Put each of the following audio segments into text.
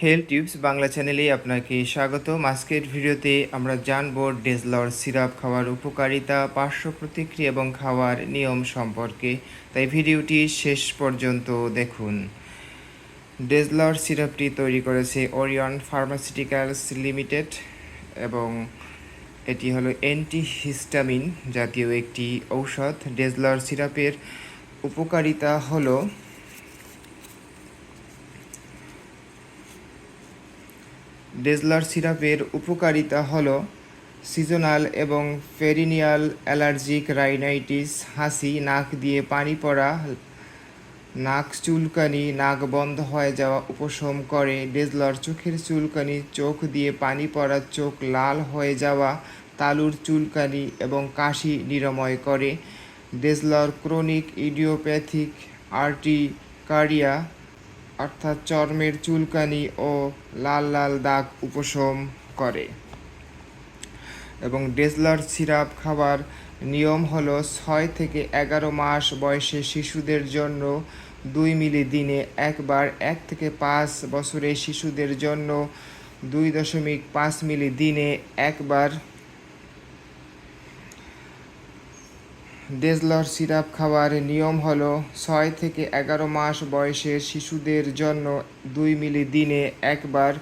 Health tips Bangla চ্যানেলে আপনাকে স্বাগতম। আজকের ভিডিওতে আমরা জানব ডেজলার সিরাপ খাওয়ার উপকারিতা, পার্শ্ব প্রতিক্রিয়া এবং খাওয়ার নিয়ম সম্পর্কে। তাই ভিডিওটি শেষ পর্যন্ত দেখুন। ডেজলার সিরাপটি তৈরি করেছে ওরিয়ন ফার্মাসিউটিক্যালস লিমিটেড এবং এটি হলো অ্যান্টিহিস্টামিন জাতীয় একটি ঔষধ। ডেজলার সিরাপের উপকারিতা হলো ডেজলার সিরাপের উপকারিতা হলো সিজনাল এবং পেরিনিয়াল অ্যালার্জিক রাইনাইটিস, হাসি, নাক দিয়ে পানি পড়া, নাক চুলকানি, নাক বন্ধ হয়ে যাওয়া উপশম করে। ডেজলার চোখের চুলকানি, চোখ দিয়ে পানি পড়া, চোখ লাল হয়ে যাওয়া, তালুর চুলকানি এবং কাশি নিরাময় করে। ডেজলার ক্রনিক ইডিওপ্যাথিক আর্টিকারিয়া অর্থাৎ চর্মের চুলকানি ও লাল লাল দাগ উপশম করে। এবং ডেজলার সিরাপ খাবার নিয়ম হলো 6 থেকে 11 মাস বয়সী শিশুদের জন্য 2 মিলি দিনে একবার, 1 থেকে 5 বছরের শিশুদের জন্য 2.5 মিলি দিনে একবার। ডেজলার সিরাপ খাওয়ার নিয়ম হলো 6 থেকে 11 মাস বয়সের শিশুদের জন্য 2 মিলি দিনে একবার,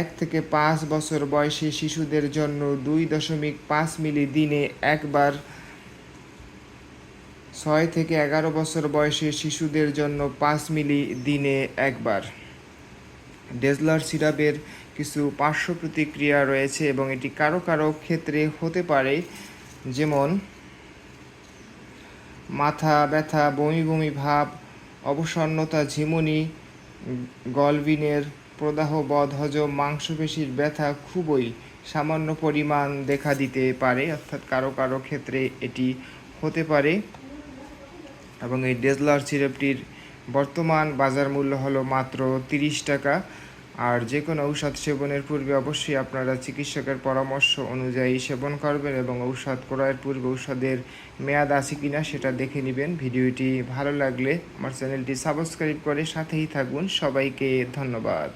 1 থেকে 5 বছর বয়সী শিশুদের জন্য 2.5 মিলি দিনে একবার, 6 থেকে 11 বছর বয়সী শিশুদের জন্য 5 মিলি দিনে একবার। ডেজলার সিরাপের কিছু পার্শ্ব প্রতিক্রিয়া রয়েছে এবং এটি কারো কারো ক্ষেত্রে হতে পারে, যেমন মাথা ব্যথা, বমি বমি ভাব, অবসন্নতা, ঝিমুনি, গলবিনের প্রদাহ, বদহজম, মাংসপেশির ব্যথা খুবই সামান্য পরিমাণ দেখা দিতে পারে, অর্থাৎ কারো কারো ক্ষেত্রে এটি হতে পারে। এবং এই ডেজলার সিরাপটির বর্তমান বাজার মূল্য হলো মাত্র 30 টাকা। আর যে কোনো ঔষধ সেবনের পূর্বে অবশ্যই আপনারা চিকিৎসকের পরামর্শ অনুযায়ী সেবন করবেন এবং ঔষধ ক্রয়ের পূর্বে ঔষধের মেয়াদ আছে কিনা সেটা দেখে নেবেন। ভিডিওটি ভালো লাগলে আমার চ্যানেলটি সাবস্ক্রাইব করে সাথেই থাকুন। সবাইকে ধন্যবাদ।